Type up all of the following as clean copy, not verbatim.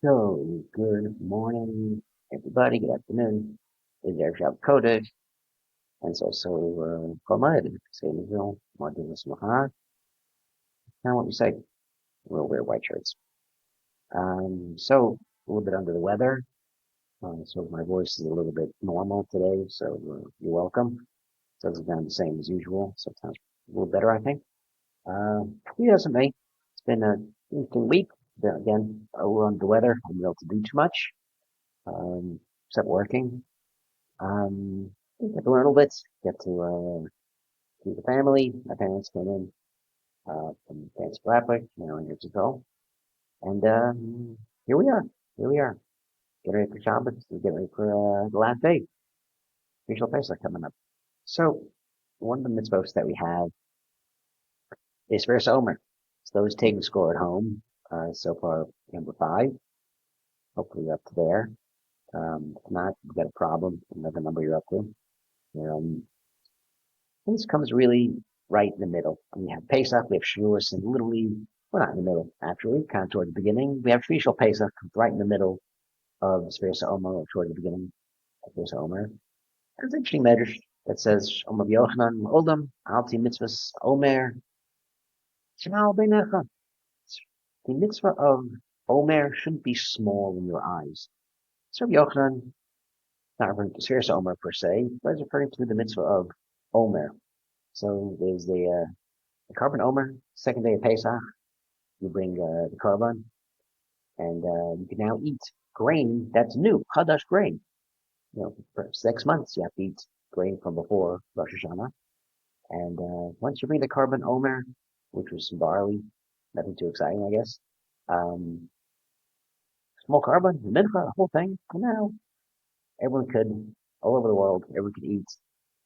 So, good morning, everybody. Good afternoon. This is Erev Kodesh, and it's also Chomad, same as well. Modern Smaha. Now, what you say? We'll wear white shirts. So, a little bit under the weather. So, my voice is a little bit normal today, so you're welcome. Doesn't sound the same as usual, so it sounds a little better, I think. Yes, me. It's been an interesting week. Then again, we're under the weather. I haven't been able to do too much, except working. Get to learn a little bit, get to see the family. My parents came in from Fancy Flatbush, years ago. And here we are. Here we are. Get ready for Shabbos. Get ready for the last day. Official Pesach coming up. So, one of the mitzvahs that we have is first Omer. So those taking score at home. So far, number five. Hopefully, you're up to there. If not, you've got a problem. Another number you're up to. Um, This comes really right in the middle. We have Pesach, we have Shavuos, and literally, we're not in the middle, actually, kind of toward the beginning. We have Shvishal Pesach right in the middle of Sfiras Omer, or toward the beginning of Sfiras Omer. There's an interesting medrash that says, Omer Yochanan, Olam, Alti Mitzvahs, Omer, Shema Beinecha. The mitzvah of Omer shouldn't be small in your eyes. So Yochanan, not referring to Sfiras Omer per se, but it's referring to the mitzvah of Omer. So there's the carbon Omer, second day of Pesach, you bring the carbon, and you can now eat grain that's new, Hadash grain. For 6 months you have to eat grain from before Rosh Hashanah. And once you bring the carbon Omer, which was some barley, nothing too exciting, I guess. Um, Small carbon, the mincha, the whole thing. And now everyone could, all over the world, everyone could eat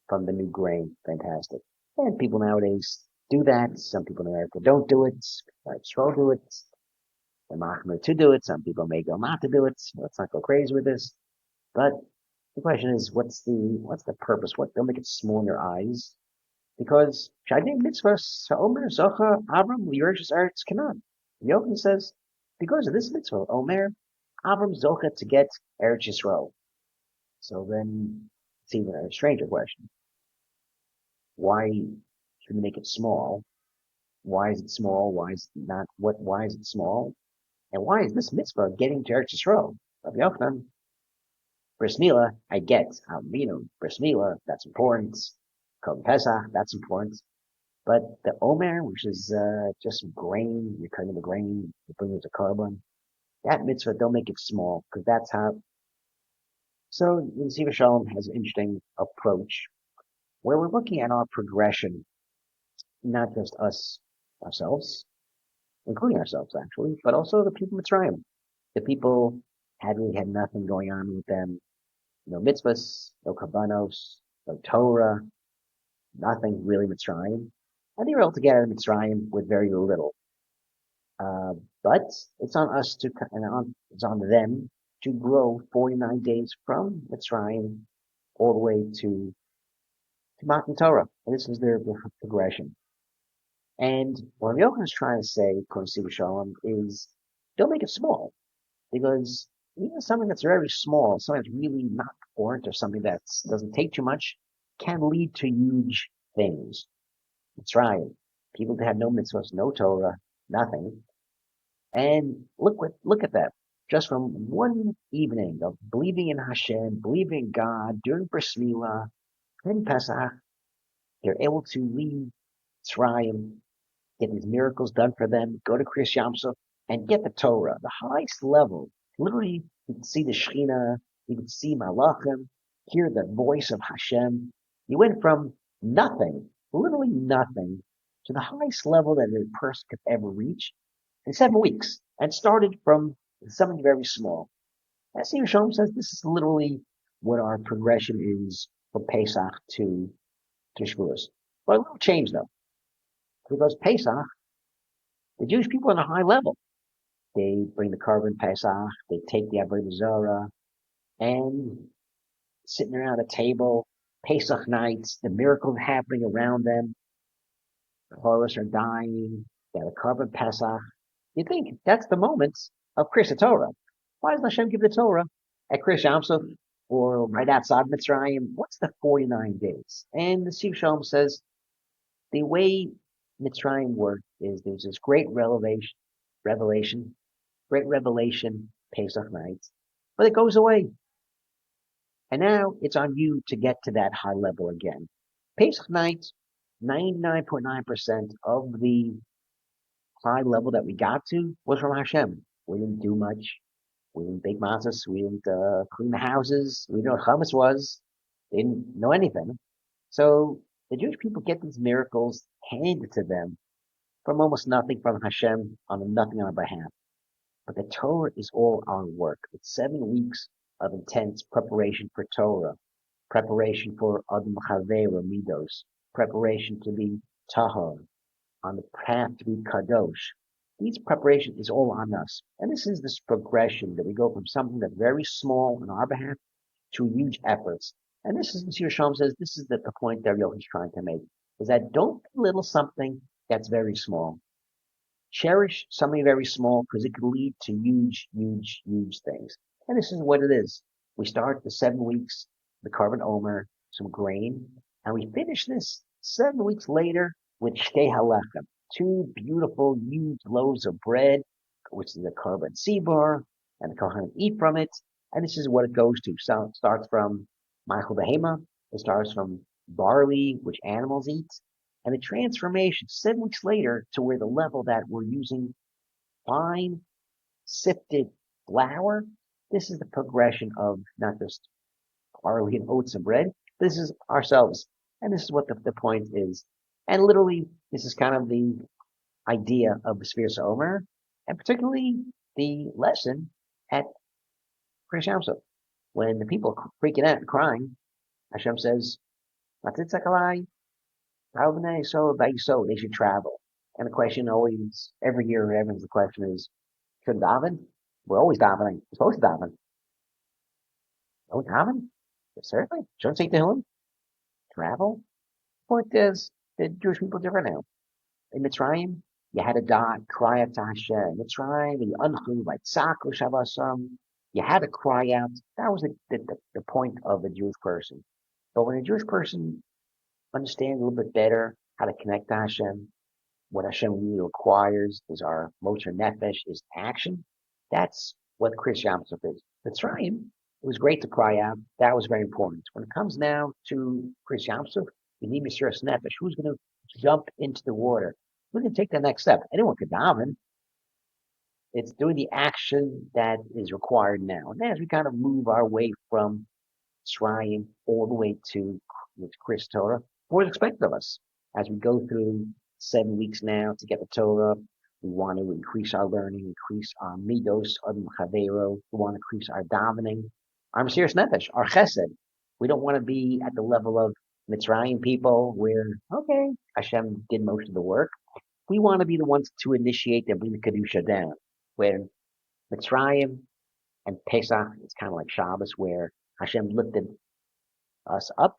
from the new grain. Fantastic. And people nowadays do that. Some people in America don't do it. Israel do it. The machmir to do it. Some people may go not to do it. Let's not go crazy with this. But the question is, what's the purpose? What don't make it small in your eyes? Because Shadim mitzvahs Omer Zocha Abram Liyershis Eretz Canaan. Yochanan says, because of this mitzvah, Omer Abram Zocha to get Eretz Yisrael. So then it's even a stranger question. Why should we make it small? Why is it small? Why is it not? Why is it small? And why is this mitzvah getting to Eretz Yisrael? Rabbi Yochanan, Bris Milah, I get. Bris Milah, that's important. Korban Pesach, that's important. But the Omer, which is just grain, you're cutting the grain, you bring it to carbon, that mitzvah, don't make it small, because that's how. So the Yeshiva Shalom has an interesting approach where we're looking at our progression, not just us, ourselves, including ourselves actually, but also the people of Mitzrayim. The people had really had nothing going on with them. No mitzvahs, no kabbanos, no Torah, nothing really Mitzrayim. And they were able to get out of Mitzrayim with very little. Uh, but it's on us it's on them to grow 49 days from Mitzrayim all the way to Matan Torah. And this is their progression. And what Yochanan is trying to say, according to Shalom, is don't make it small. Because even something that's very small, something that's really not important or something that doesn't take too much, can lead to huge things. That's right. People that had no mitzvahs, no Torah, nothing. And look at that. Just from one evening of believing in Hashem, believing in God, during Bris Milah, in Pesach, they're able to leave Mitzrayim, get these miracles done for them, go to Kriyas Yamsuf, and get the Torah, the highest level. Literally, you can see the Shekhinah, you can see Malachim, hear the voice of Hashem. You went from nothing, literally nothing, to the highest level that a person could ever reach in 7 weeks, and started from something very small. As Steve Shalom says, this is literally what our progression is from Pesach to Shavuos. But a little change though, because Pesach, the Jewish people are on a high level. They bring the carbon Pesach, they take the Avodah Zarah, and sitting around a table, Pesach nights, the miracles happening around them, the horrors are dying, they have a carbon Pesach. You think that's the moment of Kriyas Torah. Why doesn't Hashem give the Torah at Krias Yamsuf or right outside Mitzrayim? What's the 49 days? And the Siv Shalom says the way Mitzrayim worked is there's this revelation, great revelation, Pesach nights, but it goes away. And now it's on you to get to that high level again. Pesach nights, 99.9% of the high level that we got to was from Hashem. We didn't do much. We didn't bake matzahs. We didn't clean the houses. We didn't know what hummus was. They didn't know anything. So the Jewish people get these miracles handed to them from almost nothing from Hashem on nothing on our behalf. But the Torah is all our work. It's 7 weeks of intense preparation for Torah, preparation for Adam Chavera Midos, preparation to be Tahor, on the path to be Kadosh. These preparation is all on us. And this is this progression that we go from something that's very small on our behalf to huge efforts. And this is, Mr. Shalom says, this is the point that Yochanan is trying to make, is that don't belittle something that's very small. Cherish something very small because it could lead to huge, huge, huge things. And this is what it is. We start the 7 weeks, the carbon omer, some grain, and we finish this 7 weeks later with shtei halechem, two beautiful, huge loaves of bread, which is the carbon sebar, and the kohanim eat from it. And this is what it goes to. So it starts from ma'achal behema, it starts from barley, which animals eat, and the transformation 7 weeks later to where the level that we're using fine sifted flour. This is the progression of not just barley and oats and bread. This is ourselves. And this is what the point is. And literally, this is kind of the idea of the Spheres of Omer, and particularly the lesson at Krias Yamsuf. When the people are freaking out and crying, Hashem says, so they should travel. And the question always, every year, everyone's the question is, should daven? We're always davening. We're supposed to daven. Oh, daven? Certainly. Shouldn't take the Tehillim. Travel. Point is, the Jewish people are different now. In Mitzrayim, you had to cry out to Hashem. Mitzrayim, the Anchu, like Tzaku Shavasam. You had to cry out. That was the point of a Jewish person. But when a Jewish person understands a little bit better how to connect to Hashem, what Hashem really requires is our motor nefesh, is action. That's what Krias Yamsuf is. Mitzrayim, it was great to cry out. That was very important. When it comes now to Krias Yamsuf, you need Mesiras Nefesh. Who's going to jump into the water? Who's going to take the next step? Anyone could daven. It's doing the action that is required now. And as we kind of move our way from Mitzrayim all the way to Krias Torah, more is expected of us as we go through 7 weeks now to get the Torah. We want to increase our learning, increase our midos, adam chavero. We want to increase our davening, our Mesiras Nefesh, our chesed. We don't want to be at the level of Mitzrayim people where, okay, Hashem did most of the work. We want to be the ones to initiate and bring the Kedusha down. Where Mitzrayim and Pesach, it's kind of like Shabbos, where Hashem lifted us up.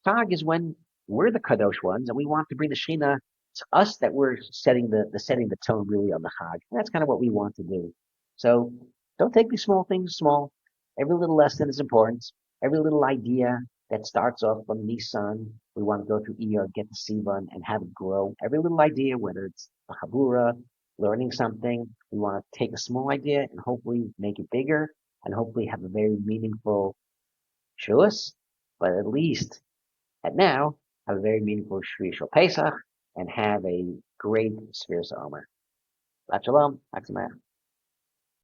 Tag is when we're the Kadosh ones, and we want to bring the Shekhinah to us, that we're setting the tone really on the Chag. And that's kind of what we want to do. So don't take these small things small. Every little lesson is important. Every little idea that starts off from Nisan, we want to go through Iyar, get the Sivan, and have it grow. Every little idea, whether it's a Chabura, learning something, we want to take a small idea and hopefully make it bigger, and hopefully have a very meaningful Shavuos, but at least at now, have a very meaningful Shri Pesach, and have a great Spheres of Omer. Shabbat Shalom.